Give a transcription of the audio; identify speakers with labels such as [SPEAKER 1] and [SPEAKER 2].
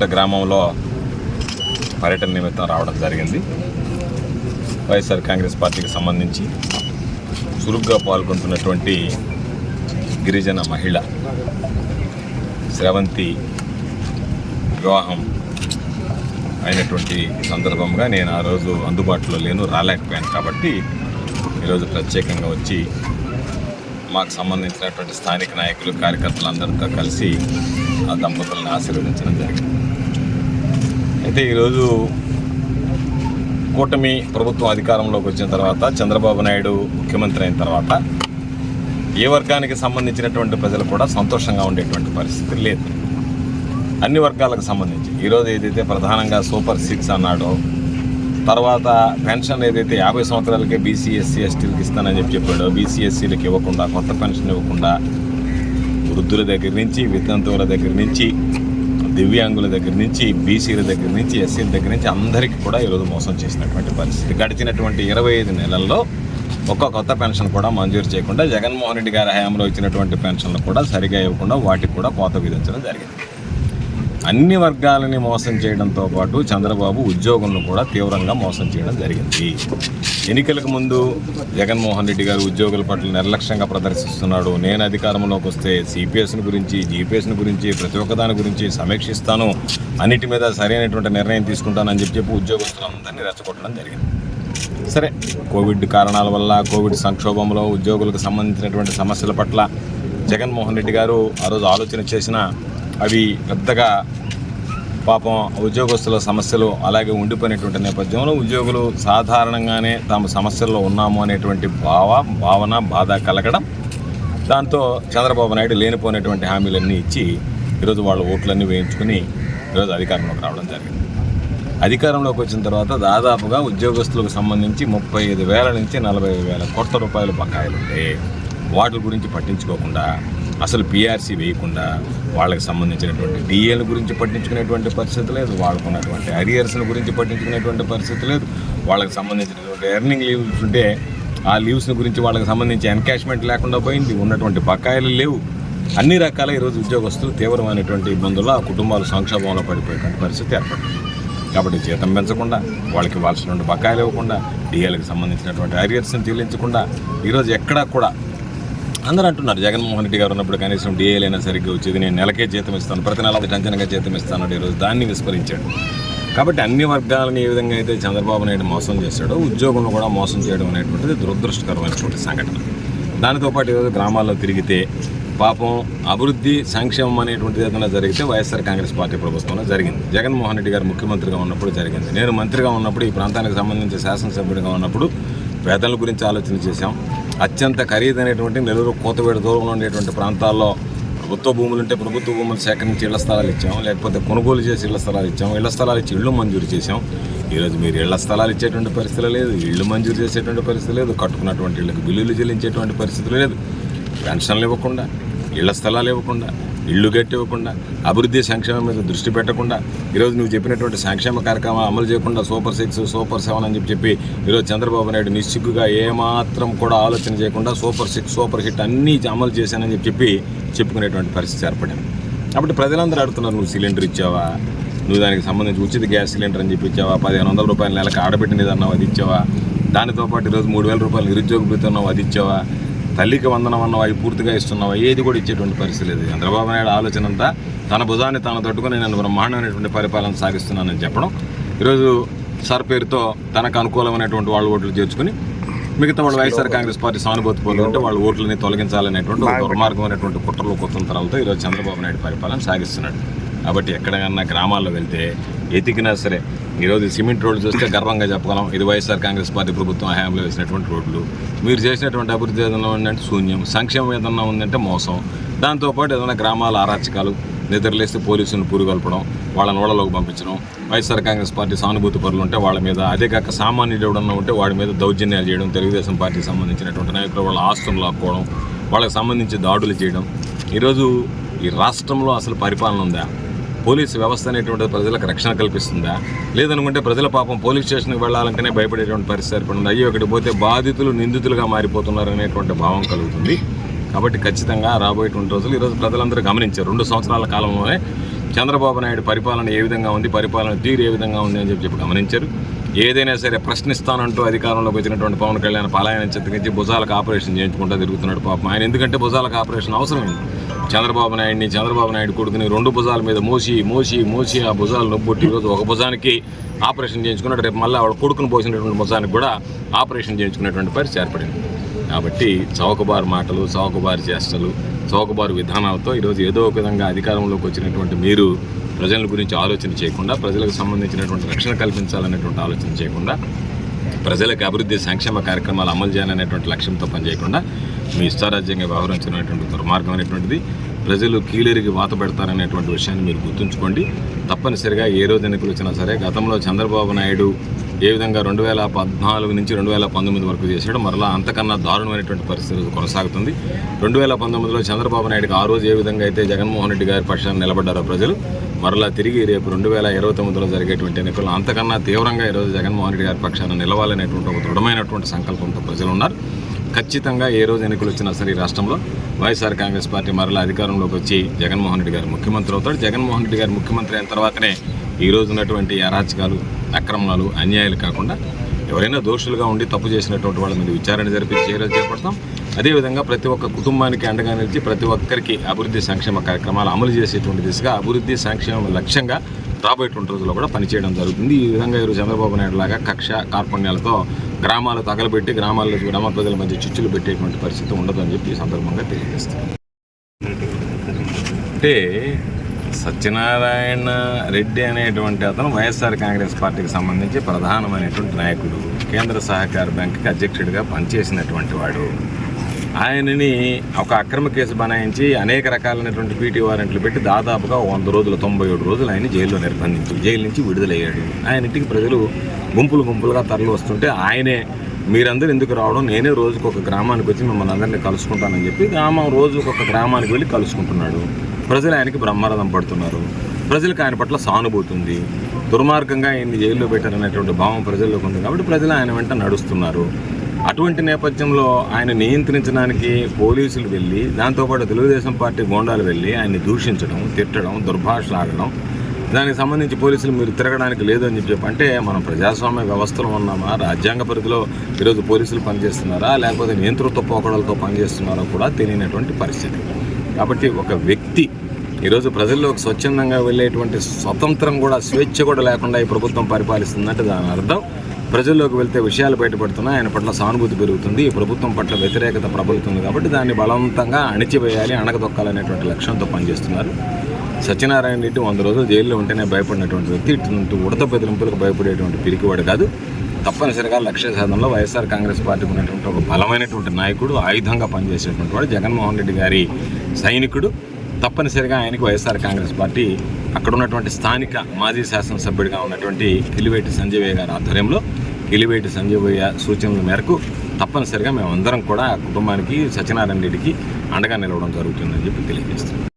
[SPEAKER 1] రేణిగుంట గ్రామంలో పర్యటన నిమిత్తం రావడం జరిగింది. వైఎస్ఆర్ కాంగ్రెస్ పార్టీకి సంబంధించి చురుగ్గా పాల్గొంటున్నటువంటి గిరిజన మహిళ శ్రవంతి వివాహం అయినటువంటి సందర్భంగా నేను ఆ రోజు అందుబాటులో రాలేకపోయాను. కాబట్టి ఈరోజు ప్రత్యేకంగా వచ్చి మాకు సంబంధించినటువంటి స్థానిక నాయకులు కార్యకర్తలందరితో కలిసి ఆ దంపతులను ఆశీర్వదించడం జరిగింది. అయితే ఈరోజు కూటమి ప్రభుత్వం అధికారంలోకి వచ్చిన తర్వాత, చంద్రబాబు నాయుడు ముఖ్యమంత్రి అయిన తర్వాత ఏ వర్గానికి సంబంధించినటువంటి ప్రజలు కూడా సంతోషంగా ఉండేటువంటి పరిస్థితి లేదు. అన్ని వర్గాలకు సంబంధించి ఈరోజు ఏదైతే ప్రధానంగా సూపర్ 6 అన్నాడో, తర్వాత పెన్షన్ ఏదైతే 50 సంవత్సరాలకే బీసీ ఎస్సీ ఎస్టీలకు ఇస్తానని చెప్పాడో, బీసీ ఎస్సీలకు ఇవ్వకుండా, కొత్త పెన్షన్ ఇవ్వకుండా వృద్ధుల దగ్గర నుంచి, వితంతువుల దగ్గర నుంచి, దివ్యాంగుల దగ్గర నుంచి, బీసీల దగ్గర నుంచి, ఎస్సీల దగ్గర నుంచి అందరికీ కూడా ఈరోజు మోసం చేసినటువంటి పరిస్థితి. గడిచినటువంటి 25 నెలల్లో ఒక్క కొత్త పెన్షన్ కూడా మంజూరు చేయకుండా, జగన్మోహన్ రెడ్డి గారి హయాంలో ఇచ్చినటువంటి పెన్షన్లు కూడా సరిగా ఇవ్వకుండా వాటికి కూడా కోత విధించడం జరిగింది. అన్ని వర్గాలని మోసం చేయడంతో పాటు చంద్రబాబు ఉద్యోగులను కూడా తీవ్రంగా మోసం చేయడం జరిగింది. ఎన్నికలకు ముందు జగన్మోహన్ రెడ్డి గారు ఉద్యోగుల పట్ల నిర్లక్ష్యంగా ప్రదర్శిస్తున్నాడు. నేను అధికారంలోకి వస్తే సిపిఎస్ని గురించి, జీపీఎస్ని గురించి, ప్రతి ఒక్కదాని గురించి సమీక్షిస్తాను, అన్నిటి మీద సరైనటువంటి నిర్ణయం తీసుకుంటానని చెప్పి ఉద్యోగస్తులందరినీ రెచ్చగొట్టడం జరిగింది. సరే, కోవిడ్ కారణాల వల్ల, కోవిడ్ సంక్షోభంలో ఉద్యోగులకు సంబంధించినటువంటి సమస్యల పట్ల జగన్మోహన్ రెడ్డి గారు ఆ రోజు ఆలోచన చేసినా అవి పెద్దగా పాపం ఉద్యోగస్తుల సమస్యలు అలాగే ఉండిపోయినటువంటి నేపథ్యంలో ఉద్యోగులు సాధారణంగానే తాము సమస్యల్లో ఉన్నాము అనేటువంటి భావన బాధ కలగడం, దాంతో చంద్రబాబు నాయుడు లేనిపోయినటువంటి హామీలన్నీ ఇచ్చి ఈరోజు వాళ్ళ ఓట్లన్నీ వేయించుకుని ఈరోజు అధికారంలోకి రావడం జరిగింది. అధికారంలోకి వచ్చిన తర్వాత దాదాపుగా ఉద్యోగస్తులకు సంబంధించి 35,000 నుంచి 40,000 కోట్ల రూపాయలు బకాయిలు ఉంటే వాటి గురించి పట్టించుకోకుండా, అసలు పీఆర్సీ వేయకుండా, వాళ్ళకి సంబంధించినటువంటి డిఏల గురించి పట్టించుకునేటువంటి పరిస్థితి లేదు, వాళ్ళకున్నటువంటి అరియర్స్ల గురించి పట్టించుకునేటువంటి పరిస్థితి లేదు, వాళ్ళకి సంబంధించినటువంటి ఎర్నింగ్ లీవ్స్ ఉంటే ఆ లీవ్స్ని గురించి వాళ్ళకి సంబంధించి ఎన్కాష్మెంట్ లేకుండా పోయింది, ఉన్నటువంటి బకాయిలు లేవు. అన్ని రకాల ఈరోజు ఉద్యోగస్తులు తీవ్రమైనటువంటి ఇబ్బందుల్లో ఆ కుటుంబాలు సంక్షోభంలో పడిపోయేటువంటి పరిస్థితి ఏర్పడింది. కాబట్టి జీతం పెంచకుండా, వాళ్ళకి ఇవ్వాల్సినటువంటి బకాయిలు ఇవ్వకుండా, డిఏలకు సంబంధించినటువంటి అరియర్స్ని చెల్లించకుండా ఈరోజు ఎక్కడా కూడా అందరూ అంటున్నారు జగన్మోహన్ రెడ్డి గారు ఉన్నప్పుడు కనీసం డిఏలైనా సరిగ్గా వచ్చేది, నేను నెలకే జీతం ఇస్తాను, ప్రతి నెల టెన్షన్గా జీతం ఇస్తాను, ఈరోజు దాన్ని విస్మరించాడు. కాబట్టి అన్ని వర్గాలను ఏ విధంగా అయితే చంద్రబాబు నాయుడు మోసం చేశాడో ఉద్యోగులను కూడా మోసం చేయడం అనేటువంటిది దురదృష్టకరమైనటువంటి సంఘటన. దానితో పాటు ఈరోజు గ్రామాల్లో తిరిగితే పాపం అభివృద్ధి, సంక్షేమం అనేటువంటిది ఏదైనా జరిగితే వైఎస్ఆర్ కాంగ్రెస్ పార్టీ ప్రభుత్వంలో జరిగింది. జగన్మోహన్ రెడ్డి గారు ముఖ్యమంత్రిగా ఉన్నప్పుడు జరిగింది. నేను మంత్రిగా ఉన్నప్పుడు, ఈ ప్రాంతానికి సంబంధించి శాసనసభ్యుడిగా ఉన్నప్పుడు పేదల గురించి ఆలోచన చేశాం. అత్యంత ఖరీదైనటువంటి నెల్లూరు కోతవేడు దూరంలో ఉండేటువంటి ప్రాంతాల్లో ప్రభుత్వ భూములు ఉంటే ప్రభుత్వ భూములు సేకరించి ఇళ్ల స్థలాలు ఇచ్చాం, లేకపోతే కొనుగోలు చేసి ఇళ్ల స్థలాలు ఇచ్చాం, ఇళ్ల స్థలాలు ఇచ్చి ఇళ్ళు మంజూరు చేశాం. ఈరోజు మీరు ఇళ్ల స్థలాలు ఇచ్చేటువంటి పరిస్థితి లేదు, ఇళ్ళు మంజూరు చేసేటువంటి పరిస్థితి లేదు, కట్టుకున్నటువంటి ఇళ్ళకి బిల్లులు చెల్లించేటువంటి పరిస్థితి లేదు, పెన్షన్లు ఇవ్వకుండా, ఇళ్ల స్థలాలు ఇవ్వకుండా, ఇళ్ళు గట్టి ఇవ్వకుండా, అభివృద్ధి సంక్షేమం మీద దృష్టి పెట్టకుండా, ఈరోజు నువ్వు చెప్పినటువంటి సంక్షేమ కార్యక్రమాలు అమలు చేయకుండా సూపర్ 6, సూపర్ 7 అని చెప్పి ఈరోజు చంద్రబాబు నాయుడు నిస్సిగ్గుగా ఏమాత్రం కూడా ఆలోచన చేయకుండా సూపర్ 6, సూపర్ హిట్ అన్నీ అమలు చేశానని చెప్పి చెప్పుకునేటువంటి పరిస్థితి ఏర్పడింది. కాబట్టి ప్రజలందరూ అడుగుతున్నారు, నువ్వు సిలిండర్ ఇచ్చావా, నువ్వు దానికి సంబంధించి ఉచిత గ్యాస్ సిలిండర్ అని చెప్పి ఇచ్చావా, 1,500 రూపాయల నెలకు ఆడబెట్టినది అన్నావు, అది ఇచ్చావా, దానితో పాటు ఈరోజు 3,000 రూపాయలు నిరుద్యోగ భృతి అన్నావు, అది ఇచ్చావా, తల్లికి వందనం అన్నావు, అవి పూర్తిగా ఇస్తున్నావా, ఏది కూడా ఇచ్చేటువంటి పరిస్థితి లేదు. చంద్రబాబు నాయుడు ఆలోచన అంతా తన భుజాన్ని తాను తట్టుకుని నేను బ్రహ్మాండమైనటువంటి పరిపాలన సాగిస్తున్నానని చెప్పడం, ఈరోజు సార్ పేరుతో తనకు అనుకూలమైనటువంటి వాళ్ళు ఓట్లు చేర్చుకుని మిగతా వాళ్ళు వైఎస్ఆర్ కాంగ్రెస్ పార్టీ సానుభూతి పొంది ఉంటే వాళ్ళ ఓట్లని తొలగించాలనేటువంటి ఒక దుర్మార్గమైనటువంటి కుట్రలు కుతంత్రాలతో ఈరోజు చంద్రబాబు నాయుడు పరిపాలన సాగిస్తున్నాడు. కాబట్టి ఎక్కడికన్నా గ్రామాల్లో వెళ్తే ఎతికినా సరే ఈరోజు సిమెంట్ రోడ్లు చూస్తే గర్వంగా చెప్పగలం, ఇది వైఎస్ఆర్ కాంగ్రెస్ పార్టీ ప్రభుత్వం హయాంలో వేసినటువంటి రోడ్లు. మీరు చేసినటువంటి అభివృద్ధి ఏదైనా ఉందంటే శూన్యం, సంక్షేమం ఏదన్నా ఉందంటే మోసం. దాంతోపాటు ఏదైనా గ్రామాల అరాచకాలు, నిద్రలేస్తే పోలీసులను పురుగొల్పడం, వాళ్ళని ఓడలోకి పంపించడం, వైఎస్ఆర్ కాంగ్రెస్ పార్టీ సానుభూతి పరులు ఉంటే వాళ్ళ మీద, అదే కాక సామాన్యుడు ఎవడన్నా ఉంటే వాడి మీద దౌర్జన్యాలు చేయడం, తెలుగుదేశం పార్టీకి సంబంధించినటువంటి నాయకులు వాళ్ళ ఆస్తులు లాక్కోవడం, వాళ్ళకి సంబంధించి దాడులు చేయడం. ఈరోజు ఈ రాష్ట్రంలో అసలు పరిపాలన ఉందా? పోలీసు వ్యవస్థ అనేటువంటి ప్రజలకు రక్షణ కల్పిస్తుందా? లేదనుకుంటే ప్రజల పాపం పోలీస్ స్టేషన్కి వెళ్ళాలంటేనే భయపడేటువంటి పరిస్థితి ఏర్పడింది. అయ్యో ఇక్కడికి పోతే బాధితులు నిందితులుగా మారిపోతున్నారు అనేటువంటి భావం కలుగుతుంది. కాబట్టి ఖచ్చితంగా రాబోయేటువంటి రోజులు ఈరోజు ప్రజలందరూ గమనించారు. 2 సంవత్సరాల కాలంలోనే చంద్రబాబు నాయుడు పరిపాలన ఏ విధంగా ఉంది, పరిపాలన తీరు ఏ విధంగా ఉంది అని చెప్పి గమనించారు. ఏదైనా సరే ప్రశ్నిస్తానంటూ అధికారంలోకి వచ్చినటువంటి పవన్ కళ్యాణ్ పలాయన చిత్తగించి భుజాలకు ఆపరేషన్ చేయించుకుంటూ తిరుగుతున్నాడు పాపం ఆయన. ఎందుకంటే భుజాలకు ఆపరేషన్ అవసరమైంది. చంద్రబాబు నాయుడు కొడుకుని 2 భుజాల మీద మోసి ఆ భుజాలు నొబ్బొట్టి ఈరోజు ఒక భుజానికి ఆపరేషన్ చేయించుకున్నాడు. రేపు మళ్ళీ వాళ్ళ కొడుకుని పోసినటువంటి భుజానికి కూడా ఆపరేషన్ చేయించుకునేటువంటి పరిస్థితి ఏర్పడింది. కాబట్టి చౌకబారు మాటలు, చౌకబారు చేష్టలు, చౌకబారు విధానాలతో ఈరోజు ఏదో ఒక విధంగా అధికారంలోకి వచ్చినటువంటి మీరు ప్రజల గురించి ఆలోచన చేయకుండా, ప్రజలకు సంబంధించినటువంటి రక్షణ కల్పించాలనేటువంటి ఆలోచన చేయకుండా, ప్రజలకు అభివృద్ధి సంక్షేమ కార్యక్రమాలు అమలు చేయాలనేటువంటి లక్ష్యంతో పనిచేయకుండా మీ ఇష్టారాజ్యంగా వ్యవహరించినటువంటి దుర్మార్గం అనేటువంటిది ప్రజలు కీలేరికి వాత పెడతారనేటువంటి విషయాన్ని మీరు గుర్తుంచుకోండి. తప్పనిసరిగా ఏ రోజు ఎన్నికలు వచ్చినా సరే గతంలో చంద్రబాబు నాయుడు ఏ విధంగా 2014 నుంచి 2019 వరకు చేశాడు, మరలా అంతకన్నా దారుణమైనటువంటి పరిస్థితి కొనసాగుతుంది. 2019లో చంద్రబాబు నాయుడుకి ఆ రోజు ఏ విధంగా అయితే జగన్మోహన్ రెడ్డి గారి పక్షాన్ని నిలబడ్డారో ప్రజలు, మరలా తిరిగి రేపు 2029లో జరిగేటువంటి ఎన్నికల్లో అంతకన్నా తీవ్రంగా ఈరోజు జగన్మోహన్ రెడ్డి గారి పక్షాన్ని నిలవాలనేటువంటి ఒక దృఢమైనటువంటి సంకల్పంతో ప్రజలు ఉన్నారు. ఖచ్చితంగా ఏ రోజు ఎన్నికలు వచ్చినా సరే ఈ రాష్ట్రంలో వైఎస్ఆర్ కాంగ్రెస్ పార్టీ మరలా అధికారంలోకి వచ్చి జగన్మోహన్ రెడ్డి గారు ముఖ్యమంత్రి అవుతాడు. జగన్మోహన్ రెడ్డి గారు ముఖ్యమంత్రి అయిన తర్వాతనే ఈ రోజు ఉన్నటువంటి అరాచకాలు, అక్రమాలు, అన్యాయాలు కాకుండా ఎవరైనా దోషులుగా ఉండి తప్పు చేసినటువంటి వాళ్ళ మీద విచారణ జరిపించి చర్యలు చేపడతాం. అదేవిధంగా ప్రతి ఒక్క కుటుంబానికి అండగా నిలిచి ప్రతి ఒక్కరికి అభివృద్ధి సంక్షేమ కార్యక్రమాలు అమలు చేసేటువంటి దిశగా అభివృద్ధి సంక్షేమం లక్ష్యంగా రాబోయేటువంటి రోజుల్లో కూడా పనిచేయడం జరుగుతుంది. ఈ విధంగా ఈరోజు చంద్రబాబు నాయుడు లాగా కక్ష కార్పణ్యాలతో గ్రామాలు తగలబెట్టి గ్రామ ప్రజల మధ్య చిచ్చులు పెట్టేటువంటి పరిస్థితి ఉండదని చెప్పి ఈ సందర్భంగా తెలియజేస్తాను. అంటే సత్యనారాయణ రెడ్డి అనేటువంటి అతను వైఎస్ఆర్ కాంగ్రెస్ పార్టీకి సంబంధించి ప్రధానమైనటువంటి నాయకుడు, కేంద్ర సహకార బ్యాంకుకి అధ్యక్షుడిగా పనిచేసినటువంటి వాడు. ఆయనని ఒక అక్రమ కేసు బనాయించి అనేక రకాలైనటువంటి పీటీ వారెంట్లు పెట్టి దాదాపుగా 100 రోజులు 97 రోజులు ఆయన జైల్లో నిర్బంధించి జైలు నుంచి విడుదలయ్యాడు. ఆయన ఇంటికి ప్రజలు గుంపులుగా తరలి వస్తుంటే ఆయనే మీరందరూ ఎందుకు రావడం, నేనే రోజుకు ఒక గ్రామానికి వచ్చి మిమ్మల్ని అందరినీ కలుసుకుంటానని చెప్పి రోజుకు ఒక గ్రామానికి వెళ్ళి కలుసుకుంటున్నాడు. ప్రజలు ఆయనకి బ్రహ్మరథం పడుతున్నారు. ప్రజలకు ఆయన పట్ల సానుభూతి ఉంది. దుర్మార్గంగా ఆయన్ని జైల్లో పెట్టారనేటువంటి భావం ప్రజల్లోకి ఉంది కాబట్టి ప్రజలు ఆయన వెంట నడుస్తున్నారు. అటువంటి నేపథ్యంలో ఆయన నియంత్రించడానికి పోలీసులు వెళ్ళి, దాంతోపాటు తెలుగుదేశం పార్టీ గోండాలు వెళ్ళి ఆయన్ని దూషించడం, తిట్టడం, దుర్భాషలాడడం, దానికి సంబంధించి పోలీసులు మీరు తిరగడానికి లేదు అని చెప్పి అంటే మనం ప్రజాస్వామ్య వ్యవస్థలో ఉన్నామా, రాజ్యాంగ పరిధిలో ఈరోజు పోలీసులు పనిచేస్తున్నారా, లేకపోతే నియంతృత్వ పోకడలతో పనిచేస్తున్నారో కూడా తెలియనటువంటి పరిస్థితి. కాబట్టి ఒక వ్యక్తి ఈరోజు ప్రజల్లోకి స్వచ్ఛందంగా వెళ్ళేటువంటి స్వతంత్రం కూడా, స్వేచ్ఛ కూడా లేకుండా ఈ ప్రభుత్వం పరిపాలిస్తుందంటే దాని అర్థం ప్రజల్లోకి వెళ్తే విషయాలు బయటపడుతున్నాయి, ఆయన పట్ల సానుభూతి పెరుగుతుంది, ఈ ప్రభుత్వం పట్ల వ్యతిరేకత ప్రబలుతుంది. కాబట్టి దాన్ని బలవంతంగా అణిచివేయాలి, అణగదొక్కాలనేటువంటి లక్ష్యంతో పనిచేస్తున్నారు. సత్యనారాయణ రెడ్డి 100 రోజులు జైల్లో ఉంటేనే భయపడినటువంటి వ్యక్తి, ఇటువంటి ఉడత బెదిరింపులకు భయపడేటువంటి పిరికివాడు కాదు. తప్పనిసరిగా లక్ష్య సాధనలో వైఎస్ఆర్ కాంగ్రెస్ పార్టీకి ఉన్నటువంటి ఒక బలమైనటువంటి నాయకుడు, ఆయుధంగా పనిచేసేటువంటి వాడు, జగన్మోహన్ రెడ్డి గారి సైనికుడు. తప్పనిసరిగా ఆయనకి వైఎస్ఆర్ కాంగ్రెస్ పార్టీ అక్కడ ఉన్నటువంటి స్థానిక మాజీ శాసనసభ్యుడిగా ఉన్నటువంటి కిలివేటి సంజయ్ గారి ఆధ్వర్యంలో, కిలివేటి సంజయ్ సూచనల మేరకు తప్పనిసరిగా మేమందరం కూడా ఆ కుటుంబానికి, సత్యనారాయణ రెడ్డికి అండగా నిలవడం జరుగుతుందని చెప్పి తెలియజేస్తున్నాం.